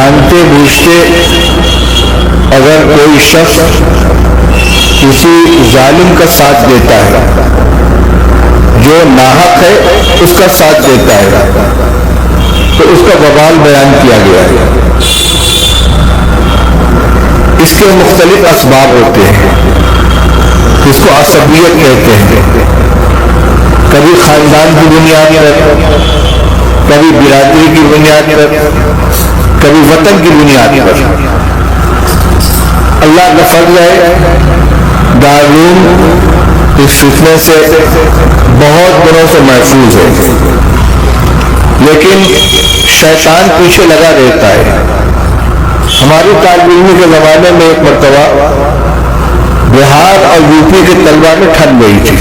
جانتے بوجھتے اگر کوئی شخص کسی ظالم کا ساتھ دیتا ہے، جو ناحق ہے اس کا ساتھ دیتا ہے، تو اس کا وبال بیان کیا گیا ہے۔ اس کے مختلف اسباب ہوتے ہیں، اس کو عصبیت کہتے ہیں۔ کبھی خاندان کی بنیاد پر، کبھی برادری کی بنیاد پر، کبھی وطن کی بنیاد پر۔ اللہ کا فضل ہے، دارالعلوم اس فتنے سے بہت دنوں سے محفوظ ہے، لیکن شیطان پیچھے لگا رہتا ہے۔ ہماری طالب علمی کے زمانے میں ایک مرتبہ بہار اور یو پی کے طلبہ میں ٹھن گئی تھی،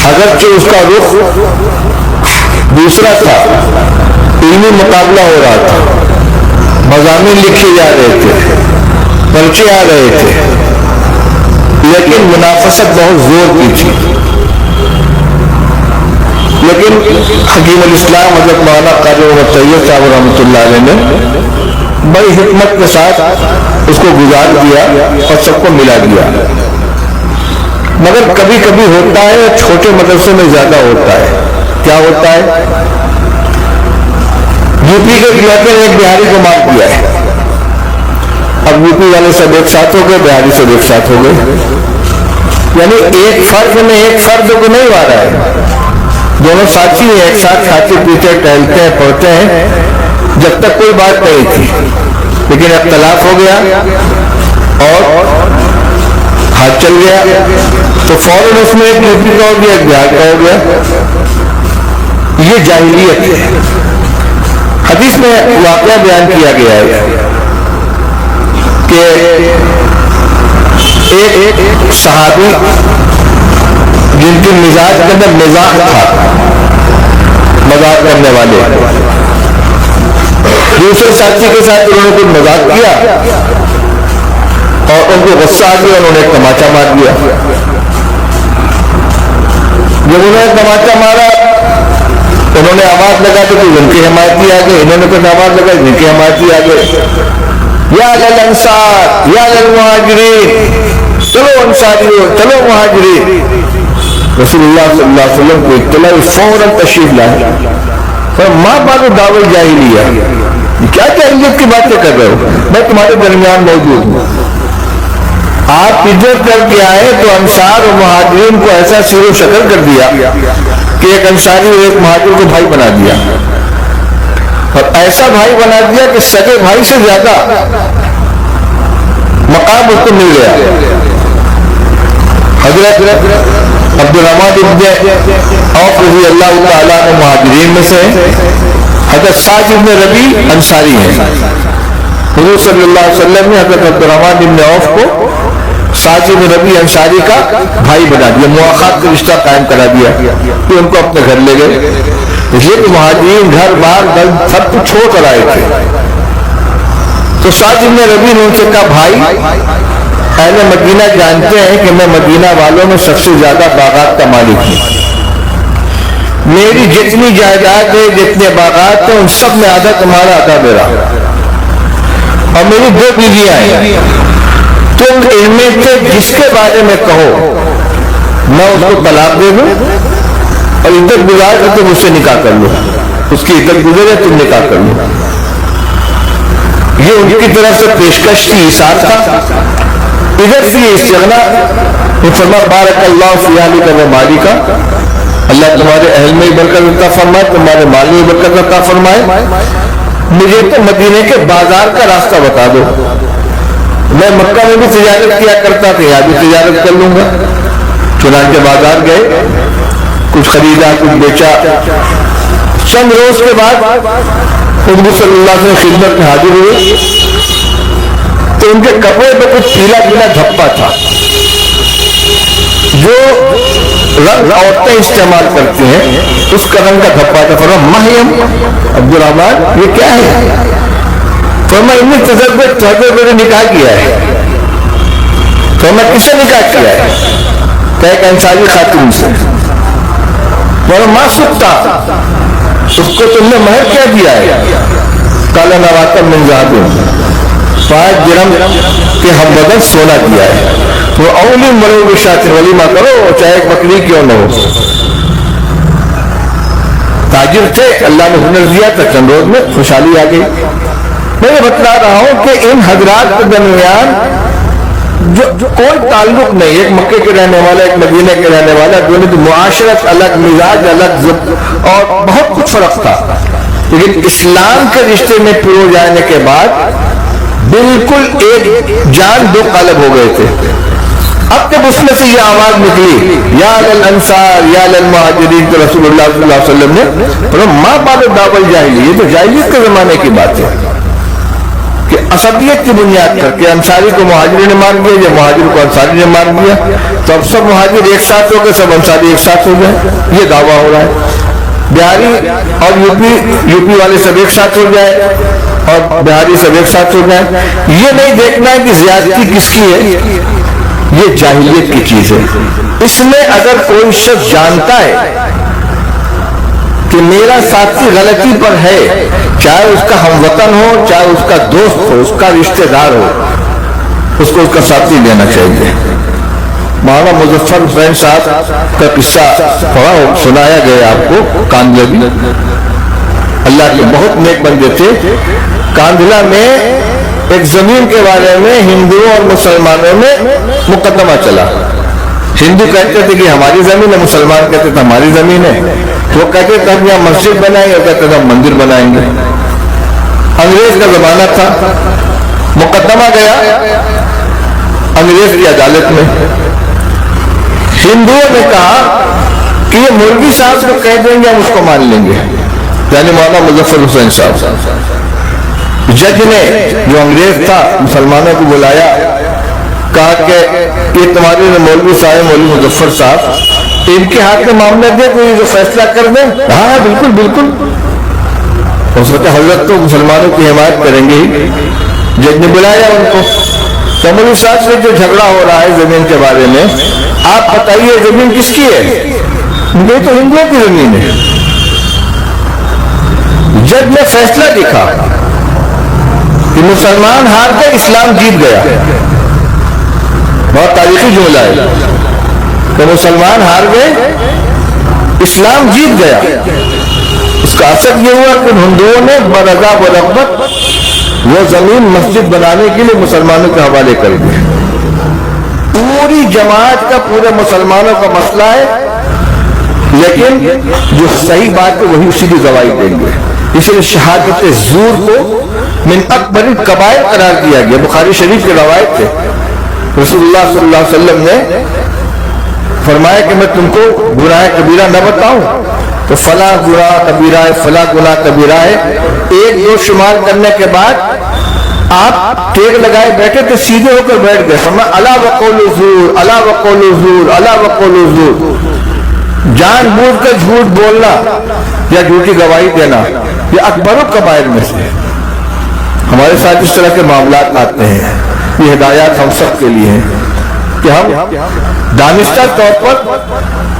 اگرچہ اس کا رخ دوسرا تھا، علمی مقابلہ ہو رہا تھا، مضامین لکھے جا رہے تھے، پرچے آ رہے تھے، لیکن منافست بہت زور کی تھی۔ لیکن حکیم الاسلام حضرت مولانا قاری محمد طیب صاحب رحمۃ اللہ علیہ نے بڑی حکمت کے ساتھ اس کو گزار دیا اور سب کو ملا دیا۔ مگر کبھی کبھی ہوتا ہے، چھوٹے مدرسے میں زیادہ ہوتا ہے۔ کیا ہوتا ہے؟ یو پی کے علاقے نے ایک بہاری کو مار دیا ہے، اب یو پی والے سب ایک ساتھ ہو گئے، بہاری سب ایک ساتھ ہو گئے، یعنی ایک فرد نے ایک فرد کو نہیں مارا ہے، دونوں ساتھی ہیں، ایک ساتھ کھاتے پیتے ٹہلتے ہیں پڑھتے ہیں، جب تک کوئی بات نہیں تھی، لیکن اختلاف ہو گیا اور ہاتھ چل گیا تو فوراً اس میں ایک یو پی کا ہو گیا، ایک بہار کا ہو گیا۔ یہ جاہلیت ہے۔ حدیث میں واقعہ بیان کیا گیا ہے کہ ایک صحابی جن کے مزاج کے اندر مزاح تھا، مذاق کرنے والے، دوسرے ساتھی کے ساتھ انہوں نے کوئی مذاق کیا اور ان کو غصہ آ گیا، انہوں نے ایک تماچا مار دیا۔ جب انہوں نے تماچا مارا، انہوں نے آواز لگا تو ان کی حمایتی آ گئے، انہوں نے کوئی آواز لگا ان کی حمایتی آ گئے، یا للانصار یا للمہاجرین، چلو انصاریوں چلو مہاجرین۔ رسول اللہ صلی اللہ علیہ وسلم کو اطلاع، فوراً تشریف لائے، ماں بارو دعوت جاہلیہ، کیا جاہلیت کی باتیں کر رہے ہو، میں تمہارے درمیان موجود ہوں۔ آپ ہجرت کر کے آئے تو انصار اور مہاجرین کو ایسا سیر و شکل کر دیا کہ ایک انصاری اور ایک مہاجر کو بھائی بنا دیا، اور ایسا بھائی بنا دیا کہ سگے بھائی سے زیادہ مقام اس کو مل گیا۔ حضرت عبد الرحمن ابن عوف رضی اللہ تعالیٰ عنہ مہاجرین میں سے، حضرت سعد ابن ربیع انصاری ہیں۔ حضور صلی اللہ علیہ وسلم نے حضرت عبد الرحمن ابن عوف کو سعد ابن ربیع انصاری کا بھائی بنا دیا، مواخات کا رشتہ قائم کرا دیا کہ ان کو اپنے گھر لے گئے، اس لیے کہ مہاجرین گھر بار سب کچھ چھوڑ کر آئے تھے۔ تو سعد ابن ربیع نے ان سے کہا، بھائی اہل مدینہ جانتے ہیں کہ میں مدینہ والوں میں سب سے زیادہ باغات کا مالک ہوں، میری جتنی جائیداد ہے، جتنے باغات ہیں، ان سب میں آدھا تمہارا آدھا میرا، اور میری 2 بیویاں ہیں، تم ان میں سے جس کے بارے میں کہو میں اس کو طلاق دے دوں اور عدت گزار کر تم اس سے نکاح کر لو، اس کی عدت گزرے تم نکاح کر لو۔ یہ ان کی طرف سے پیشکش کی ایثار تھا، ادھر سے یہ استغنا۔ فرمایا بارک اللہ فی اہلک و مالک، اللہ تمہارے اہل میں برکت عطا فرمائے، تمہارے مال میں برکت عطا فرمائے، مجھے تو مدینے کے بازار کا راستہ بتا دو، میں مکہ میں بھی تجارت کیا کرتا تھا، یہاں بھی تجارت کر لوں گا۔ چنانچہ بازار گئے، کچھ خریدا کچھ بیچا۔ چند روز کے بعد حضور صلی اللہ علیہ وسلم خدمت میں حاضر ہوئے تو ان کے کپڑے پہ کچھ پیلا پیلا دھپا تھا، جو رنگ عورتیں استعمال کرتی ہیں اس کا رنگ کا دھپا تھا۔ فرمایا مہیم عبد الرحمن یہ کیا ہے؟ فرمایا انہیں تجربے نے نکاح کیا ہے۔ فرمایا کس سے نکاح کیا ہے؟ کہ ایک انصاری خاتون سے۔ فرمایا ما سکتا، اس کو تم نے مہر کیا دیا ہے؟ کالا نواتا من ذہب، 5 درہم کے ہم بدل سونا دیا ہے، تو اولی مرو بشات، ولیمہ کرو چاہے ایک بکری کیوں نہ ہو۔ تاجر تھے، اللہ نے ہنر دیا تھا، چند روز میں خوشحالی آ گئی۔ میں یہ بتلا رہا ہوں کہ ان حضرات کے درمیان جو کوئی تعلق نہیں، ایک مکے کے رہنے والا، ایک مدینہ کے رہنے والا، دونوں کی معاشرت الگ، مزاج الگ اور بہت کچھ فرق تھا، لیکن اسلام کے رشتے میں پرو جانے کے بعد بالکل ایک جان دو قلب ہو گئے تھے۔ اب جب اس میں سے یہ آواز نکلی یا للانصار یا للمہاجرین، تو رسول اللہ صلی اللہ علیہ وسلم نے ماں بال دعوی جاہلی، یہ تو جاہلیت کے زمانے کی بات ہے کہ عصبیت کی بنیاد کر کے انصاری کو مہاجرین نے مان دیا، یا مہاجر کو انصاری نے مان دیا، تو اب سب مہاجر ایک ساتھ ہو گئے، سب انصاری ایک ساتھ ہو گئے، یہ دعویٰ ہو رہا ہے۔ بہاری اور یوپی والے سب ایک ساتھ ہو جائے اور بہاری سب ایک ساتھ ہو جائے، یہ نہیں دیکھنا ہے کہ زیادتی کس کی ہے، یہ جاہلیت کی چیز ہے۔ اس میں اگر کوئی شخص جانتا ہے کہ میرا ساتھی غلطی پر ہے، چاہے اس کا ہم وطن ہو، چاہے اس کا دوست ہو، اس کا رشتہ دار ہو، اس کو اس کا ساتھی لینا چاہیے۔ مولانا مظفر حسین صاحب کا قصہ پڑھا سنایا گیا آپ کو، کاندھلوی، اللہ کے بہت نیک بندے تھے۔ کاندھلا میں ایک زمین کے بارے میں ہندوؤں اور مسلمانوں میں مقدمہ چلا۔ ہندو کہتے تھے کہ ہماری زمین ہے، مسلمان کہتے تھے ہماری زمین ہے، وہ کہتے تھے ہم یہاں مسجد بنائیں گے، کہتے تھے ہم مندر بنائیں گے۔ انگریز کا زمانہ تھا، مقدمہ گیا انگریز کی عدالت میں۔ ہندوؤں نے کہا کہ یہ مولوی صاحب کو کہہ دیں گے ہم اس کو مان لیں گے، یعنی مولانا مظفر حسین صاحب۔ جج نے جو انگریز تھا مسلمانوں کو بلایا، کہا کہ یہ تمہارے مولوی صاحب، مولوی مظفر صاحب، ان کے ہاتھ میں معاملہ دے تو یہ جو فیصلہ کر دیں۔ ہاں بالکل بالکل۔ اور سوچا حضرت تو مسلمانوں کی حمایت کریں گے ہی۔ جج نے بلایا ان کو، تو مولوی صاحب سے جو جھگڑا ہو رہا ہے زمین کے بارے میں، آپ بتائیے زمین کس کی ہے؟ یہ تو ہندوؤں کی زمین ہے۔ جج نے فیصلہ لکھا کہ مسلمان ہار گئے، اسلام جیت گیا۔ بہت تاریخی جملہ ہے کہ مسلمان ہار گئے، اسلام جیت گیا۔ اس کا اثر یہ ہوا کہ ہندوؤں نے برضا و رغبت وہ زمین مسجد بنانے کے لیے مسلمانوں کے حوالے کر دی۔ پوری جماعت کا، پورے مسلمانوں کا مسئلہ ہے، لیکن جو صحیح بات ہے وہی اسی کی گواہی دیں گے۔ اس لیے شہادت زور کو من اکبر الکبائر قرار دیا گیا۔ بخاری شریف کی روایت ہے، رسول اللہ صلی اللہ علیہ وسلم نے فرمایا کہ میں تم کو گناہ کبیرہ نہ بتاؤں، تو فلاں گناہ کبیرہ ہے، فلاں گناہ کبیرہ ہے۔ ایک دو شمار کرنے کے بعد آپ ٹیک لگائے بیٹھے تو سیدھے ہو کر بیٹھ گئے۔ فرمایا الا وقول الزور، الا وقول الزور، الا وقول الزور۔ جان بوجھ کر جھوٹ بولنا یا جھوٹی گواہی دینا یہ اکبر الکبائر میں سے۔ ہمارے ساتھ اس طرح کے معاملات آتے ہیں، یہ ہدایات ہم سب کے لیے ہیں کہ ہم دانستہ طور پر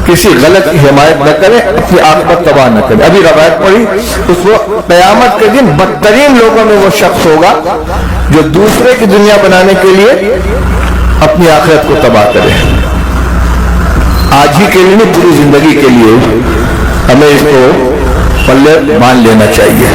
کسی غلط کی حمایت نہ کریں، اپنی عاقبت تباہ نہ کریں۔ ابھی روایت پڑھی، اس وقت قیامت کے دن بدترین لوگوں میں وہ شخص ہوگا جو دوسرے کی دنیا بنانے کے لیے اپنی آخرت کو تباہ کرے۔ آج ہی کے لیے نہیں، پوری زندگی کے لیے ہمیں اس کو پلے مان لینا چاہیے۔